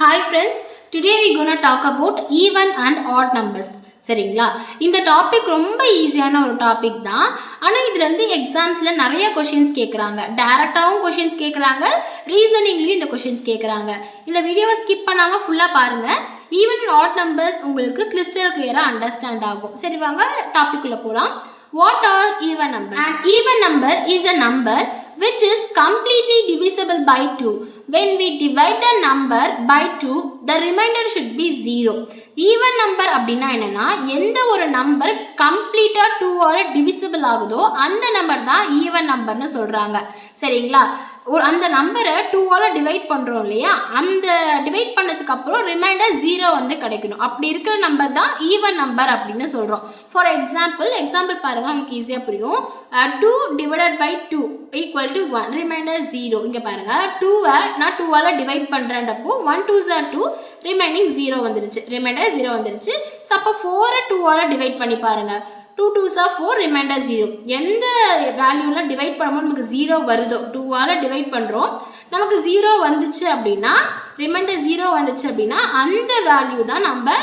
Hi friends, today we gonna talk about even and odd numbers. சரிங்களா? இந்த topic ரொம்ப ஈஸியான ஒரு டாபிக் தான். ஆனால் இதுல இருந்து எக்ஸாம்ஸ்ல நிறைய கொஷின்ஸ் கேட்குறாங்க. டைரக்டாகவும் கொஷின்ஸ் கேட்குறாங்க, ரீசனிங்லையும் இந்த கொஷின்ஸ் கேட்குறாங்க. இந்த வீடியோவை ஸ்கிப் பண்ணாமல் ஃபுல்லாக பாருங்கள். ஈவன் அண்ட் ஆட் நம்பர்ஸ் உங்களுக்கு கிளியராக அண்டர்ஸ்டாண்ட் ஆகும். சரி வாங்க டாபிக் உள்ள போகலாம். What are even numbers? An even number is a number which is completely divisible by 2. When we divide the number by 2, the remainder should be 0. Even number அப்படின்னா என்னன்னா, எந்த ஒரு நம்பர் கம்ப்ளீட்டா 2 ஆல டிவிசிபிள் ஆகுதோ அந்த நம்பர் தான் ஈவன் நம்பர்னு சொல்றாங்க. சரிங்களா? அந்த நம்பரை 2 ஆல டிவைட் பண்ணுறோம் இல்லையா, அந்த டிவைட் பண்ணதுக்கு அப்புறம் ரிமைண்டர் 0 வந்து கிடைக்கணும். அப்படி இருக்கிற நம்பர் தான் ஈவன் நம்பர் அப்படின்னு சொல்கிறோம். ஃபார் எக்ஸாம்பிள் பாருங்கள், உங்களுக்கு ஈஸியாக புரியும். 2 divided by 2 equal to 1, remainder 0. இங்கே பாருங்கள், 2வை நான் 2 ஆல் டிவைட் பண்ணுறேன்றப்போ 1 2s are 2, ரிமைனிங் 0 வந்துடுச்சு, ரிமைண்டர் 0 வந்துடுச்சு. ஸோ அப்போ 4 2 ஆல் டிவைட் பண்ணி பாருங்கள், 2 2s are 4, ரிமைண்டர் 0. எந்த வேல்யூவில் டிவைட் பண்ணும்போது நமக்கு 0 வருதோ, 2 ஆல் டிவைட் பண்ணுறோம், நமக்கு 0 வந்துச்சு அப்படின்னா, ரிமைண்டர் 0 வந்துச்சு அப்படின்னா அந்த வேல்யூ தான் நம்ம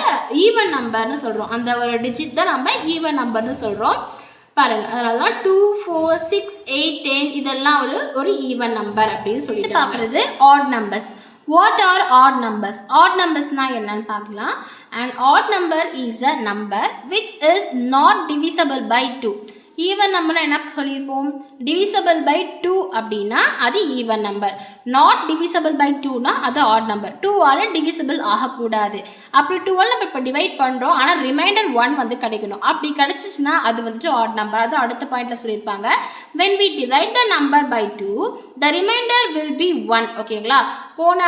ஈவன் நம்பர்னு சொல்கிறோம். அந்த ஒரு டிஜிட் தான் நம்ம ஈவன் நம்பர்னு சொல்கிறோம். பாருங்கள், அதனால தான் 2 4 6 8 10 இதெல்லாம் ஒரு ஈவன் நம்பர் அப்படின்னு சொல்லிட்டு பார்க்குறது. Odd numbers. What are odd numbers? Odd numbers na என்னன்னு பார்க்கலாம். An odd number is a number which is not divisible by 2. Even நம்பர்னா என்ன சொல்லியிருப்போம்? டிவிசபிள் பை 2 அப்படின்னா அது even number. Not divisible by 2னா அது ஆட் நம்பர். 2 ஆல் டிவிசபிள் ஆகக்கூடாது. அப்படி 2 ஆல் நம்ம இப்போ டிவைட் பண்ணுறோம், ஆனால் ரிமைண்டர் 1 வந்து கிடைக்கணும். அப்படி கிடைச்சிச்சுன்னா அது வந்துட்டு ஆட் நம்பர். அது அடுத்த பாயிண்ட்டில் சொல்லியிருப்பாங்க. when we divide the number by 2, the remainder will be 1. ஓகேங்களா? போன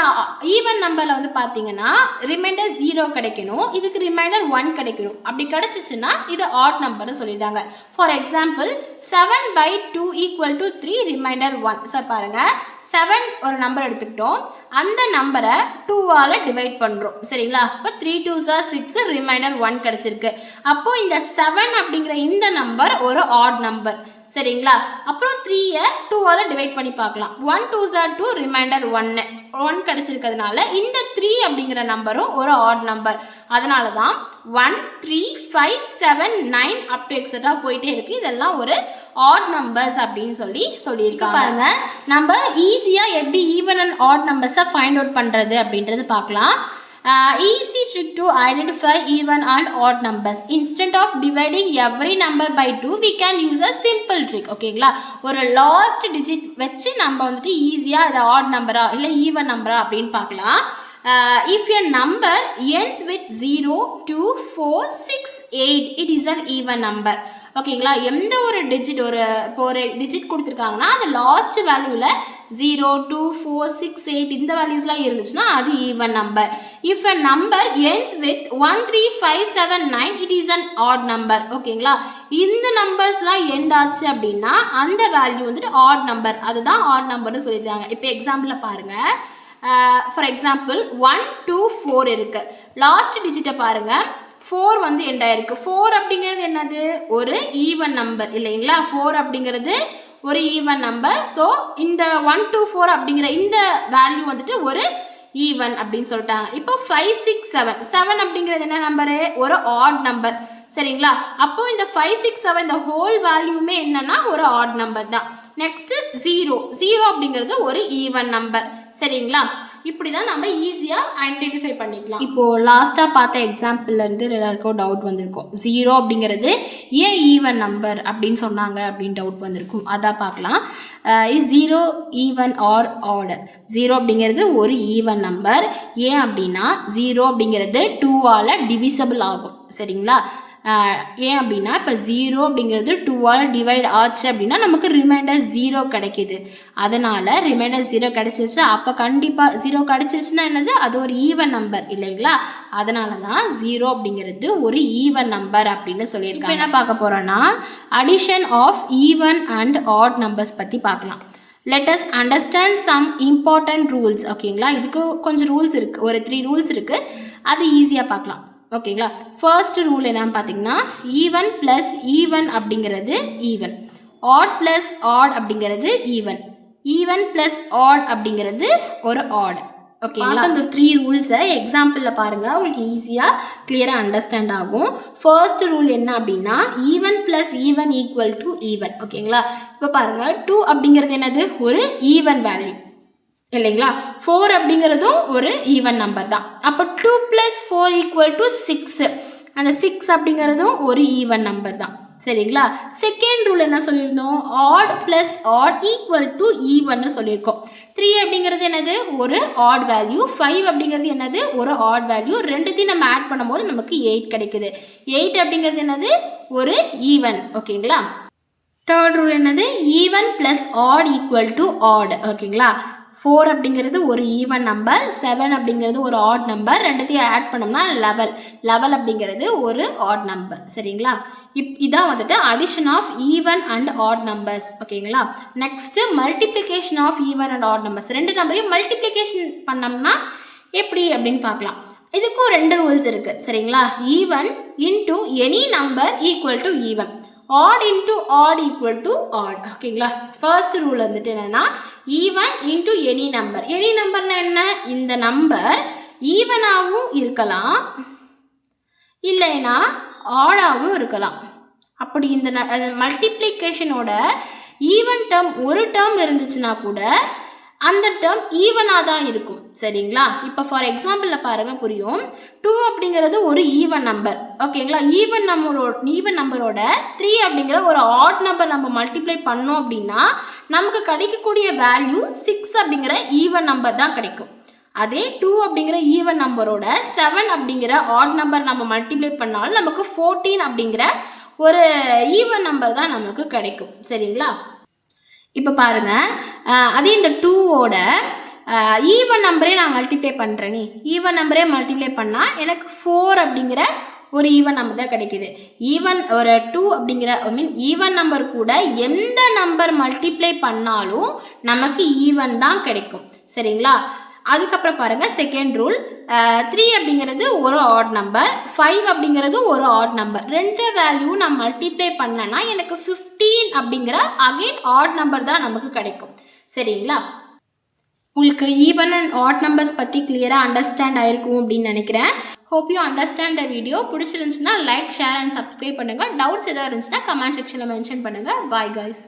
ஈவன் நம்பரில் வந்து பார்த்தீங்கன்னா ரிமைண்டர் 0 கிடைக்கணும், இதுக்கு ரிமைண்டர் 1 கிடைக்கணும். அப்படி கிடைச்சிச்சுன்னா இது ஆட் நம்பர்னு சொல்லிட்டாங்க. For example 7 by 2 equal to 3, remainder 1. Sir பாருங்கள், 7 ஒரு நம்பர் எடுத்துக்கிட்டோம், அந்த நம்பரை 2 ஆல் டிவைட் பண்ணுறோம். சரிங்களா? அப்போ 3 2s are 6, ரிமைண்டர் 1 கிடச்சிருக்கு. அப்போது இந்த 7 அப்படிங்கிற இந்த நம்பர் ஒரு ஆட் நம்பர். சரிங்களா? அப்புறம் 3யை 2 ஆல் டிவைட் பண்ணி பார்க்கலாம். 1 2s are 2, ரிமைண்டர் 1 கிடச்சிருக்கிறதுனால இந்த 3 அப்படிங்கிற நம்பரும் ஒரு ஆட் நம்பர். அதனால தான் 1 3 5 7 9 அப் டு எக்ஸெட்ரா போயிட்டே இருக்குது. இதெல்லாம் ஒரு ஆட் நம்பர்ஸ் அப்படின்னு சொல்லியிருக்காங்க. பாருங்க, நம்ம ஈஸியாக எப்படி ஈவன் அண்ட் ஆட் நம்பர்ஸை ஃபைண்ட் அவுட் பண்ணுறது அப்படின்றது பார்க்கலாம். Easy trick to identify even and odd numbers. Instead of dividing every number by 2, we can use a simple trick. ஓகேங்களா? ஒரு லாஸ்ட் டிஜிட் வச்சு நம்ம வந்துட்டு ஈஸியாக இதை ஆட் நம்பரா இல்லை ஈவன் நம்பரா அப்படின்னு பார்க்கலாம். If a number ends with 0 2 4 6 8, it is an even number. ஓகேங்களா? எந்த ஒரு டிஜிட் இப்போ ஒரு டிஜிட் கொடுத்துருக்காங்கன்னா அது லாஸ்ட் வேல்யூவில் 0 2 4 6 8 இந்த வேல்யூஸ்லாம் இருந்துச்சுன்னா அது even number. If a number ends with 1 3 5 7 9, it is an odd number. ஓகேங்களா? இந்த நம்பர்ஸ்லாம் எண்ட் ஆச்சு அப்படின்னா அந்த வேல்யூ வந்துட்டு ஆட் நம்பர். அதுதான் ஆட் நம்பர்னு சொல்லியிருக்காங்க. இப்போ எக்ஸாம்பிளில் பாருங்கள். ஃபார் எக்ஸாம்பிள் 1 2 4 இருக்குது. லாஸ்ட் டிஜிட்டை பாருங்கள், 4 வந்து எண்ட் ஆயிருக்கு. 4 அப்படிங்கிறது என்னது? ஒரு ஈவன் நம்பர் இல்லைங்களா? 4 அப்படிங்கிறது ஒரு ஈவன் நம்பர். ஸோ இந்த 1 2 4 அப்படிங்கிற இந்த வேல்யூ வந்துட்டு ஒரு ஈவன் அப்படின்னு சொல்லிட்டாங்க. இப்போ 5 6 7 அப்படிங்கிறது என்ன நம்பரு? ஒரு ஆட் நம்பர். சரிங்களா? அப்போ இந்த 5 6 7 இந்த ஹோல் வேல்யூமே என்னன்னா ஒரு ஆட் நம்பர் தான். நெக்ஸ்ட் 0 அப்படிங்கிறது ஒரு ஈவன் நம்பர். சரிங்களா? இப்படி தான் நம்ம ஈஸியாக ஐடென்டிஃபை பண்ணிக்கலாம். இப்போது லாஸ்ட்டாக பார்த்த எக்ஸாம்பிள்லேருந்து எல்லாருக்கும் டவுட் வந்திருக்கும். 0 அப்படிங்கிறது ஏன் ஈவன் நம்பர் அப்படின்னு சொன்னாங்க அப்படின்னு டவுட் வந்திருக்கும். அதான் பார்க்கலாம். Is 0 even our add? 0 அப்படிங்கிறது ஒரு ஈவன் நம்பர். ஏன் அப்படின்னா 0 அப்படிங்கிறது 2 ஆல் டிவிசபிள் ஆகும். சரிங்களா? ஏன் அப்படின்னா இப்போ 0 அப்படிங்கிறது 2 ஆல் டிவைட் ஆச்சு அப்படின்னா நமக்கு ரிமைண்டர் 0 கிடைக்கிது. அதனால் ரிமைண்டர் 0 கிடைச்சிருச்சு. அப்போ கண்டிப்பாக 0 கிடைச்சிருச்சுன்னா என்னது? அது ஒரு ஈவன் நம்பர் இல்லைங்களா? அதனால தான் 0 அப்படிங்கிறது ஒரு ஈவன் நம்பர் அப்படின்னு சொல்லியிருக்காங்க. என்ன பார்க்க போகிறோன்னா addition of even and odd numbers பற்றி பார்க்கலாம். Let us understand some important rules. ஓகேங்களா? இதுக்கு கொஞ்சம் ரூல்ஸ் இருக்குது, ஒரு 3 ரூல்ஸ் இருக்குது. அது ஈஸியாக பார்க்கலாம். ஓகேங்களா? ஃபர்ஸ்ட் ரூல் என்னன்னு பார்த்தீங்கன்னா, ஈவன் ப்ளஸ் ஈவன் அப்படிங்கிறது ஈவன், ஆட் ப்ளஸ் ஆட் அப்படிங்கிறது ஈவன், ஈவன் ப்ளஸ் ஆட் அப்படிங்கிறது ஒரு ஆட். ஓகேங்களா? அந்த 3 ரூல்ஸை எக்ஸாம்பிளில் பாருங்கள், உங்களுக்கு ஈஸியாக கிளியராக அண்டர்ஸ்டாண்ட் ஆகும். ஃபர்ஸ்ட் ரூல் என்ன அப்படின்னா even plus even equal to even. ஓகேங்களா? இப்போ பாருங்கள், 2 அப்படிங்கிறது என்னது? ஒரு ஈவன் வேல்யூ இல்லைங்களா? 4 அப்படிங்கிறதும் ஒரு ஈவன் நம்பர் தான். அப்போ 2 + 4 = 6. அந்த 6 அப்படிங்கிறதும் ஒரு ஈவன் நம்பர் தான். சரிங்களா? செகண்ட் ரூல் என்ன சொல்லியிருந்தோம்? Odd plus odd equal to ஈவன்னு சொல்லியிருக்கோம். 3 அப்படிங்கிறது என்னது? ஒரு ஆட் வேல்யூ. 5 அப்படிங்கிறது என்னது? ஒரு ஆட் வேல்யூ. ரெண்டுத்தையும் நம்ம ஆட் பண்ணும்போது நமக்கு 8 கிடைக்குது. 8 அப்படிங்கிறது என்னது? ஒரு ஈவன். ஓகேங்களா? தேர்ட் ரூல் என்னது? Even plus odd equal to odd. ஓகேங்களா? 4 அப்படிங்கிறது ஒரு ஈவன் நம்பர், 7 அப்படிங்கிறது ஒரு ஆட் நம்பர். ரெண்டுத்தையும் ஆட் பண்ணோம்னா 11. 11 அப்படிங்கிறது ஒரு ஆட் நம்பர். சரிங்களா? இதான் வந்துட்டு addition of even and odd numbers. ஓகேங்களா? Next multiplication of even and odd numbers. ரெண்டு நம்பரையும் மல்டிப்ளிகேஷன் பண்ணோம்னா எப்படி அப்படின்னு பார்க்கலாம். இதுக்கும் 2 ரூல்ஸ் இருக்குது. சரிங்களா? Even into any number equal to even, odd into odd equal to odd. ஓகேங்களா? ஃபர்ஸ்ட் ரூல் வந்துட்டு என்னென்னா even into any number. Any நம்பர்னா என்ன? இந்த நம்பர் ஈவனாகவும் இருக்கலாம், இல்லைன்னா ஆடாகவும் இருக்கலாம். அப்படி இந்த மல்டிப்ளிகேஷனோட ஈவன் டேர்ம் ஒரு டேர்ம் இருந்துச்சுன்னா கூட அந்த டேர்ம் ஈவனாக தான் இருக்கும். சரிங்களா? இப்போ ஃபார் எக்ஸாம்பிளில் பாருங்கள், புரியும். 2 அப்படிங்கிறது ஒரு ஈவன் நம்பர். ஓகேங்களா? ஈவன் நம்பரோட 3 அப்படிங்கிற ஒரு ஆட் நம்பர் நம்ம மல்டிப்ளை பண்ணோம் அப்படின்னா நமக்கு கிடைக்கக்கூடிய வேல்யூ 6 அப்படிங்கிற ஈவன் நம்பர் தான் கிடைக்கும். அதே 2 அப்படிங்கிற ஈவன் நம்பரோட 7 அப்படிங்கிற ஆட் நம்பர் நம்ம மல்டிப்ளை பண்ணாலும் நமக்கு 14 அப்படிங்கிற ஒரு ஈவன் நம்பர் தான் நமக்கு கிடைக்கும். சரிங்களா? இப்போ பாருங்கள், அதே இந்த 2ஓட ஈவன் நம்பரே நான் மல்டிப்ளை பண்ணுறேனே, ஈவன் நம்பரே மல்டிப்ளை பண்ணால் எனக்கு 4 அப்படிங்கிற ஒரு ஈவன் நம்பர் தான் கிடைக்குது. ஈவன் ஒரு 2 அப்படிங்கிற ஈவன் நம்பர் கூட எந்த நம்பர் மல்டிப்ளை பண்ணாலும் நமக்கு ஈவன் தான் கிடைக்கும். சரிங்களா? அதுக்கப்புறம் பாருங்கள், செகண்ட் ரூல் 3 அப்படிங்கிறது ஒரு ஆட் நம்பர், 5 அப்படிங்கிறது ஒரு ஆட் நம்பர். ரெண்டு வேல்யூ நான் மல்டிப்ளை பண்ணேன்னா எனக்கு 15 அப்படிங்கிற அகைன் ஆட் நம்பர் தான் நமக்கு கிடைக்கும். சரிங்களா? உங்களுக்கு ஈவன் அண்ட் ஆட் நம்பர்ஸ் பற்றி கிளியராக அண்டர்ஸ்டாண்ட் ஆயிருக்கும் அப்படின்னு நினைக்கிறேன். Hope you understand the video. பிடிச்சிருந்துச்சுன்னா லைக், ஷேர் அண்ட் சப்ஸ்கிரைப் பண்ணுங்கள். டவுட்ஸ் எதாவது இருந்துச்சுன்னா கமெண்ட் செக்ஷனில் மென்ஷன் பண்ணுங்கள். Bye guys.